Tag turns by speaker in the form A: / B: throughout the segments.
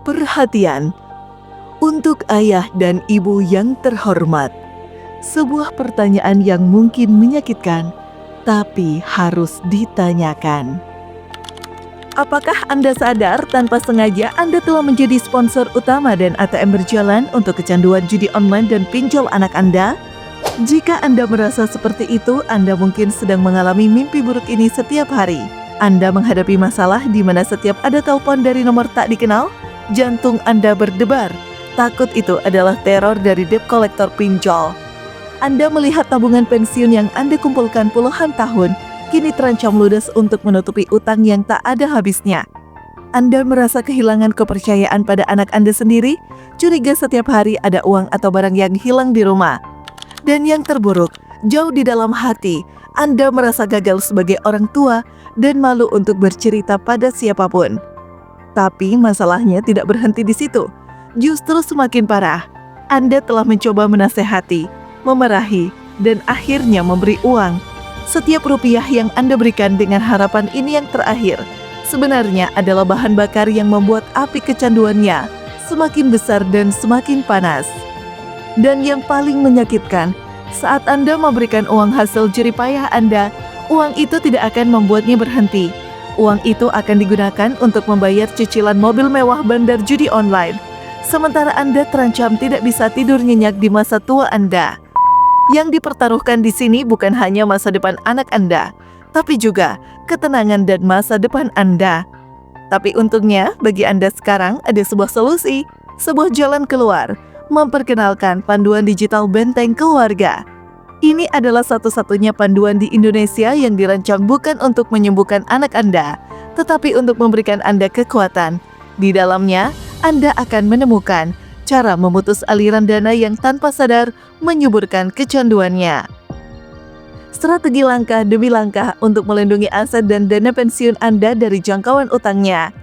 A: Perhatian untuk ayah dan ibu yang terhormat. Sebuah pertanyaan yang mungkin menyakitkan, tapi harus ditanyakan. Apakah Anda sadar tanpa sengaja Anda telah menjadi sponsor utama dan ATM berjalan untuk kecanduan judi online dan pinjol anak Anda? Jika Anda merasa seperti itu, Anda mungkin sedang mengalami mimpi buruk ini setiap hari. Anda menghadapi masalah di mana setiap ada telepon dari nomor tak dikenal, jantung Anda berdebar. Takut itu adalah teror dari debt collector pinjol. Anda melihat tabungan pensiun yang Anda kumpulkan puluhan tahun, kini terancam ludes untuk menutupi utang yang tak ada habisnya. Anda merasa kehilangan kepercayaan pada anak Anda sendiri, curiga setiap hari ada uang atau barang yang hilang di rumah. Dan yang terburuk, jauh di dalam hati, Anda merasa gagal sebagai orang tua dan malu untuk bercerita pada siapapun. Tapi masalahnya tidak berhenti di situ. Justru semakin parah. Anda telah mencoba menasehati, memarahi, dan akhirnya memberi uang. Setiap rupiah yang Anda berikan dengan harapan ini yang terakhir, sebenarnya adalah bahan bakar yang membuat api kecanduannya semakin besar dan semakin panas. Dan yang paling menyakitkan, saat Anda memberikan uang hasil jerih payah Anda, uang itu tidak akan membuatnya berhenti. Uang itu akan digunakan untuk membayar cicilan mobil mewah bandar judi online. Sementara Anda terancam tidak bisa tidur nyenyak di masa tua Anda. Yang dipertaruhkan di sini bukan hanya masa depan anak Anda, tapi juga ketenangan dan masa depan Anda. Tapi untungnya bagi Anda sekarang ada sebuah solusi, sebuah jalan keluar, memperkenalkan panduan digital Benteng Keluarga. Ini adalah satu-satunya panduan di Indonesia yang dirancang bukan untuk menyembuhkan anak Anda, tetapi untuk memberikan Anda kekuatan. Di dalamnya, Anda akan menemukan cara memutus aliran dana yang tanpa sadar menyuburkan kecanduannya. Strategi langkah demi langkah untuk melindungi aset dan dana pensiun Anda dari jangkauan utangnya.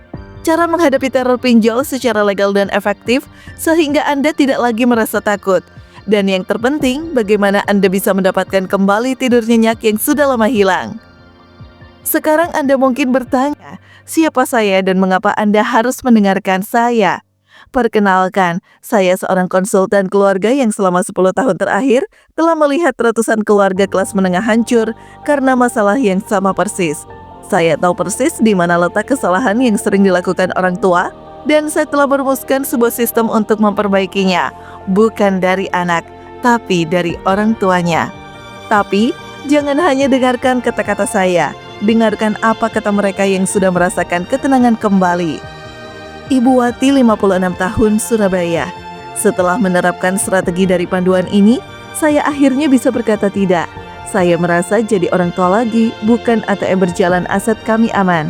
A: Cara menghadapi teror pinjol secara legal dan efektif sehingga Anda tidak lagi merasa takut. Dan yang terpenting, bagaimana Anda bisa mendapatkan kembali tidur nyenyak yang sudah lama hilang. Sekarang Anda mungkin bertanya, siapa saya dan mengapa Anda harus mendengarkan saya? Perkenalkan, saya seorang konsultan keluarga yang selama 10 tahun terakhir telah melihat ratusan keluarga kelas menengah hancur karena masalah yang sama persis. Saya tahu persis di mana letak kesalahan yang sering dilakukan orang tua, dan saya telah merumuskan sebuah sistem untuk memperbaikinya, bukan dari anak, tapi dari orang tuanya. Tapi, jangan hanya dengarkan kata-kata saya, dengarkan apa kata mereka yang sudah merasakan ketenangan kembali. Ibu Wati, 56 tahun, Surabaya. Setelah menerapkan strategi dari panduan ini, saya akhirnya bisa berkata tidak. Saya merasa jadi orang tua lagi, bukan ATM berjalan aset kami aman.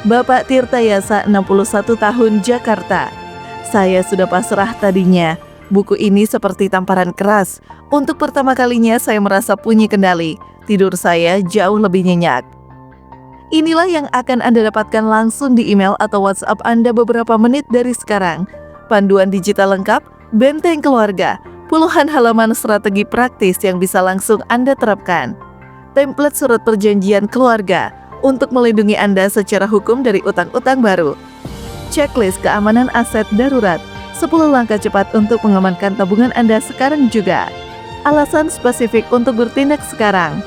A: Bapak Tirta Yasa, 61 tahun, Jakarta. Saya sudah pasrah tadinya. Buku ini seperti tamparan keras. Untuk pertama kalinya saya merasa punya kendali. Tidur saya jauh lebih nyenyak. Inilah yang akan Anda dapatkan langsung di email atau WhatsApp Anda beberapa menit dari sekarang. Panduan digital lengkap, Benteng Keluarga, puluhan halaman strategi praktis yang bisa langsung Anda terapkan. Template surat perjanjian keluarga untuk melindungi Anda secara hukum dari utang-utang baru. Checklist keamanan aset darurat, 10 langkah cepat untuk mengamankan tabungan Anda sekarang juga. Alasan spesifik untuk bertindak sekarang.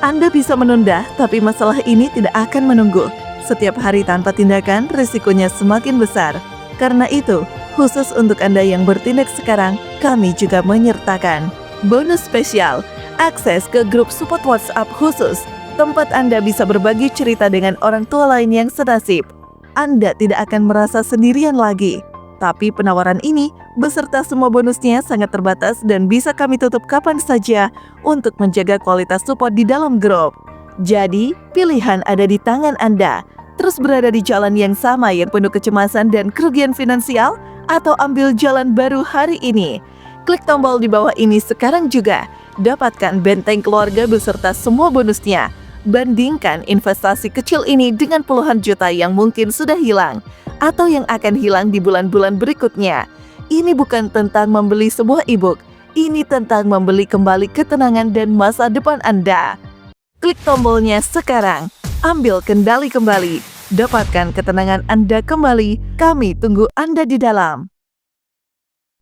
A: Anda bisa menunda, tapi masalah ini tidak akan menunggu. Setiap hari tanpa tindakan, risikonya semakin besar. Karena itu, khusus untuk Anda yang bertindak sekarang, kami juga menyertakan bonus spesial, akses ke grup support WhatsApp khusus, tempat Anda bisa berbagi cerita dengan orang tua lain yang senasib. Anda tidak akan merasa sendirian lagi. Tapi penawaran ini beserta semua bonusnya sangat terbatas dan bisa kami tutup kapan saja untuk menjaga kualitas support di dalam grup. Jadi, pilihan ada di tangan Anda. Terus berada di jalan yang sama yang penuh kecemasan dan kerugian finansial, atau ambil jalan baru hari ini. Klik tombol di bawah ini sekarang juga. Dapatkan Benteng Keluarga beserta semua bonusnya. Bandingkan investasi kecil ini dengan puluhan juta yang mungkin sudah hilang atau yang akan hilang di bulan-bulan berikutnya. Ini bukan tentang membeli sebuah e-book, ini tentang membeli kembali ketenangan dan masa depan Anda. Klik tombolnya sekarang, ambil kendali kembali, Dapatkan ketenangan Anda kembali, kami tunggu Anda di dalam.